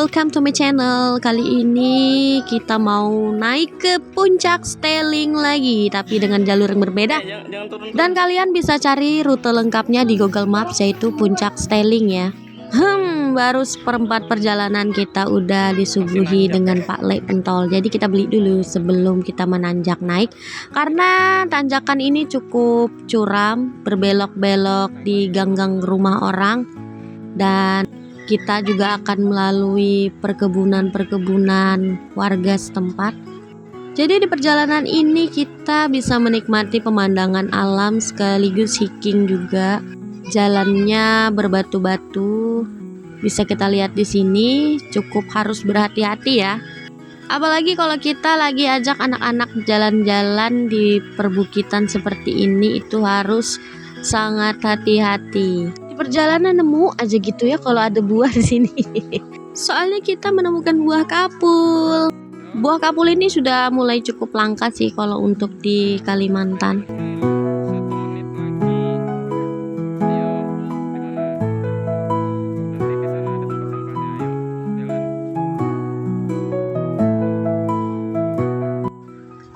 welcome to my channel. Kali ini kita mau naik ke puncak Steling lagi, tapi dengan jalur yang berbeda. Dan kalian bisa cari rute lengkapnya di Google Maps, yaitu puncak Steling ya. Baru seperempat perjalanan kita udah disuguhi dengan Pak Le pentol. Jadi kita beli dulu sebelum kita menanjak naik, karena tanjakan ini cukup curam, berbelok-belok di gang-gang rumah orang. Dan kita juga akan melalui perkebunan-perkebunan warga setempat. Jadi di perjalanan ini kita bisa menikmati pemandangan alam sekaligus hiking juga. Jalannya berbatu-batu, bisa kita lihat di sini. Cukup harus berhati-hati ya. Apalagi kalau kita lagi ajak anak-anak jalan-jalan di perbukitan seperti ini, itu harus sangat hati-hati. Di perjalanan nemu aja gitu ya kalau ada buah di sini. Soalnya kita menemukan buah kapul. Buah kapul ini sudah mulai cukup langka sih kalau untuk di Kalimantan.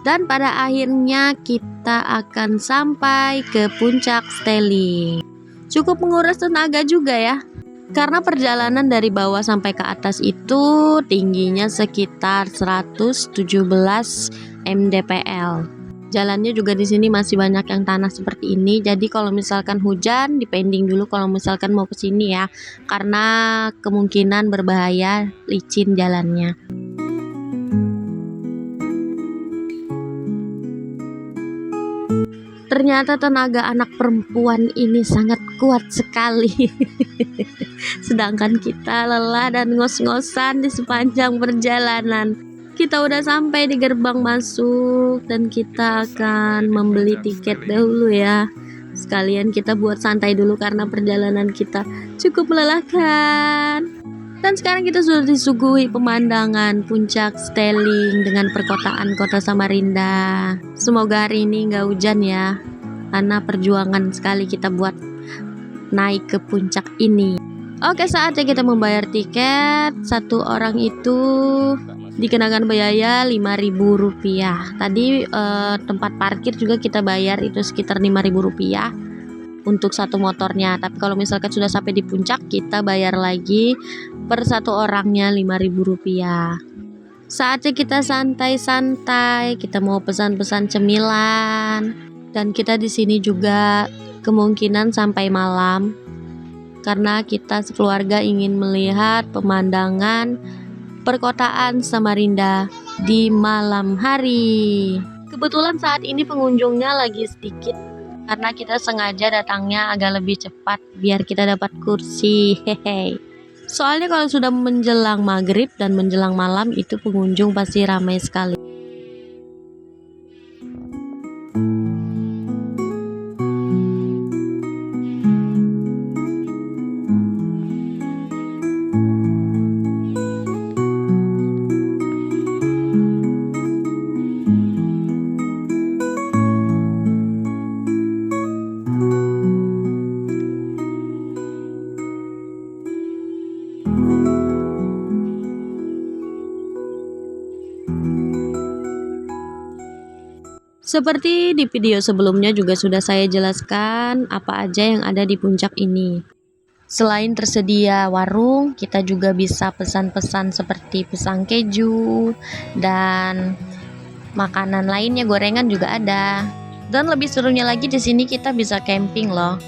Dan pada akhirnya kita akan sampai ke puncak Steling. Cukup menguras tenaga juga ya, karena perjalanan dari bawah sampai ke atas itu tingginya sekitar 117 mdpl. Jalannya juga di sini masih banyak yang tanah seperti ini. Jadi kalau misalkan hujan, dipending dulu kalau misalkan mau ke sini ya, karena kemungkinan berbahaya, licin jalannya. Ternyata tenaga anak perempuan ini sangat kuat sekali. Sedangkan kita lelah dan ngos-ngosan di sepanjang perjalanan. Kita udah sampai di gerbang masuk dan kita akan membeli tiket dahulu ya. Sekalian kita buat santai dulu karena perjalanan kita cukup melelahkan. Dan sekarang kita sudah disuguhi pemandangan puncak Steling dengan perkotaan kota Samarinda. Semoga hari ini nggak hujan ya, karena perjuangan sekali kita buat naik ke puncak ini. Oke, saatnya kita membayar tiket. Satu orang itu dikenakan biaya Rp5.000. Tadi tempat parkir juga kita bayar itu sekitar Rp5.000 untuk satu motornya. Tapi kalau misalkan sudah sampai di puncak, kita bayar lagi per satu orangnya Rp5.000. Saatnya kita santai-santai, kita mau pesan-pesan cemilan, dan kita di sini juga kemungkinan sampai malam karena kita sekeluarga ingin melihat pemandangan perkotaan Samarinda di malam hari. Kebetulan saat ini pengunjungnya lagi sedikit, karena kita sengaja datangnya agak lebih cepat biar kita dapat kursi. Hehe. Soalnya kalau sudah menjelang maghrib dan menjelang malam itu pengunjung pasti ramai sekali. Seperti di video sebelumnya juga sudah saya jelaskan apa aja yang ada di puncak ini. Selain tersedia warung, kita juga bisa pesan-pesan seperti pisang keju dan makanan lainnya, gorengan juga ada. Dan lebih serunya lagi di sini kita bisa camping loh.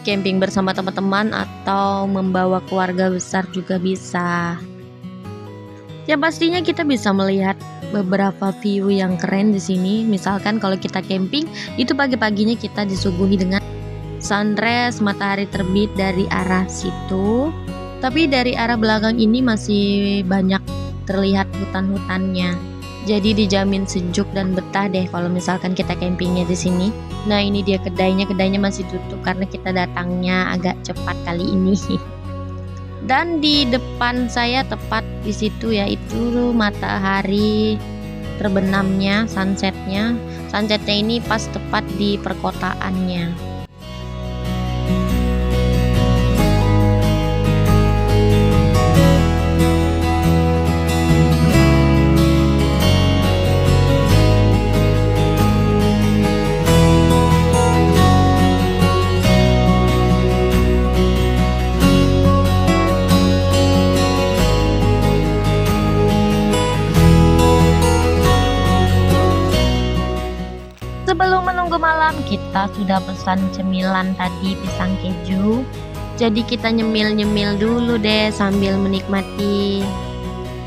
Camping bersama teman-teman atau membawa keluarga besar juga bisa. Yang pastinya kita bisa melihat beberapa view yang keren di sini. Misalkan kalau kita camping, itu pagi-paginya kita disuguhi dengan sunrise, matahari terbit dari arah situ. Tapi dari arah belakang ini masih banyak terlihat hutan-hutannya. Jadi dijamin sejuk dan betah deh kalau misalkan kita campingnya di sini. Nah, ini dia kedainya masih tutup karena kita datangnya agak cepat kali ini. Dan di depan saya tepat di situ ya, itu matahari terbenamnya, sunsetnya. Sunsetnya ini pas tepat di perkotaannya. malam kita sudah pesan cemilan tadi, pisang keju. Jadi kita nyemil-nyemil dulu deh sambil menikmati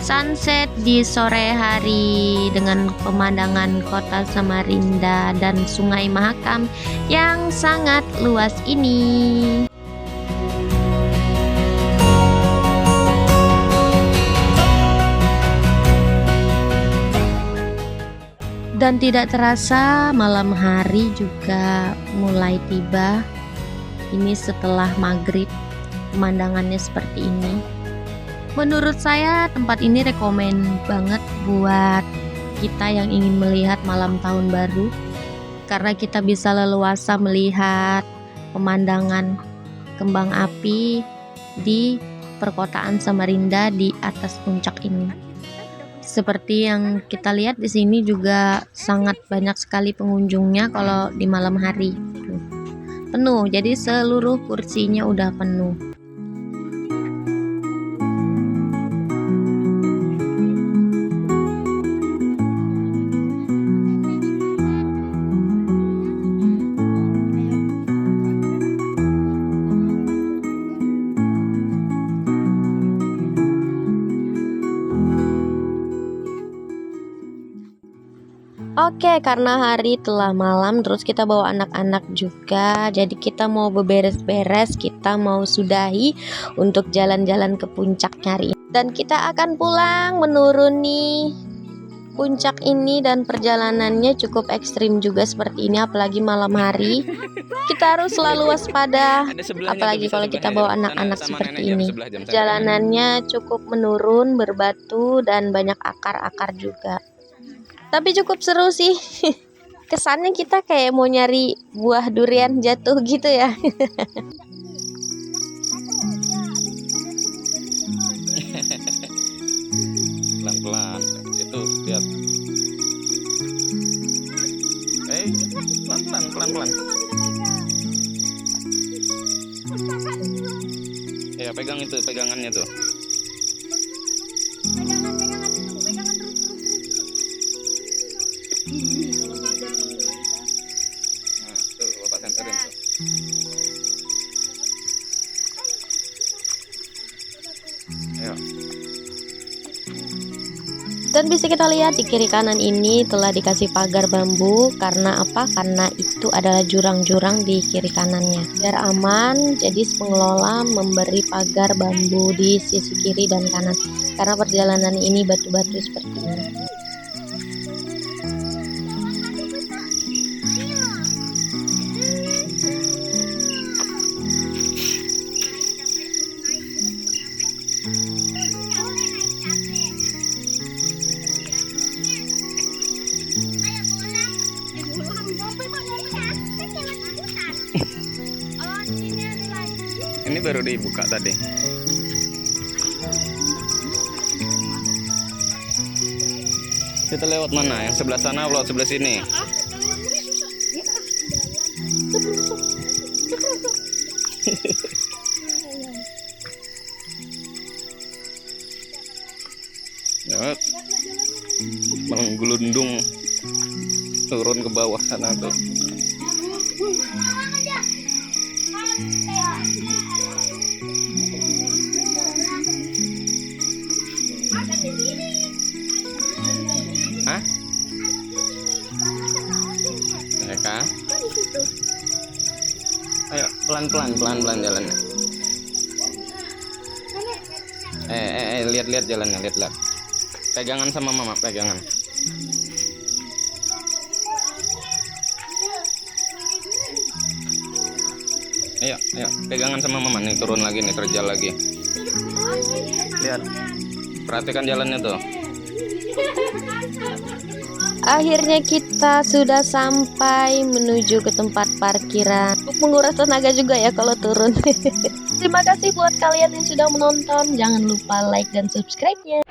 sunset di sore hari dengan pemandangan kota Samarinda dan Sungai Mahakam yang sangat luas ini. Dan tidak terasa malam hari juga mulai tiba. Ini setelah maghrib, pemandangannya seperti ini. Menurut saya tempat ini rekomen banget buat kita yang ingin melihat malam tahun baru, karena kita bisa leluasa melihat pemandangan kembang api di perkotaan Samarinda di atas puncak ini. Seperti yang kita lihat di sini juga sangat banyak sekali pengunjungnya kalau di malam hari. Penuh, jadi seluruh kursinya udah penuh. Oke, karena hari telah malam, terus kita bawa anak-anak juga. Jadi kita mau beberes-beres, kita mau sudahi untuk jalan-jalan ke puncak hari ini. Dan kita akan pulang menuruni puncak ini, dan perjalanannya cukup ekstrim juga seperti ini, apalagi malam hari. Kita harus selalu waspada, apalagi kalau kita bawa anak-anak seperti ini. Jalanannya cukup menurun, berbatu, dan banyak akar-akar juga. Tapi cukup seru sih. Kesannya kita kayak mau nyari buah durian jatuh gitu ya. Pelan-pelan. Itu lihat. Pelan-pelan. Ya, pegang itu, pegangannya tuh. Nah, tuh Bapak senterin tuh. Ayo. Dan bisa kita lihat di kiri kanan ini telah dikasih pagar bambu. Karena apa? Karena itu adalah jurang-jurang di kiri kanannya. Biar aman, jadi pengelola memberi pagar bambu di sisi kiri dan kanan. Karena perjalanan ini batu-batu seperti ini. Ini baru dibuka tadi. Kita lewat mana? Yang sebelah sana, lewat sebelah sini. Lewat. Menggelundung turun ke bawah sana tuh. Hah? Ya kah? Ayo pelan-pelan jalannya. Lihat jalannya, lihat. Pegangan sama mama, pegangan. Ayo, pegangan sama mama nih, turun lagi nih, terjal lagi. Lihat. Perhatikan jalannya tuh. Akhirnya kita sudah sampai menuju ke tempat parkiran. Untuk menguras tenaga juga ya kalau turun. Terima kasih buat kalian yang sudah menonton. Jangan lupa like dan subscribe-nya.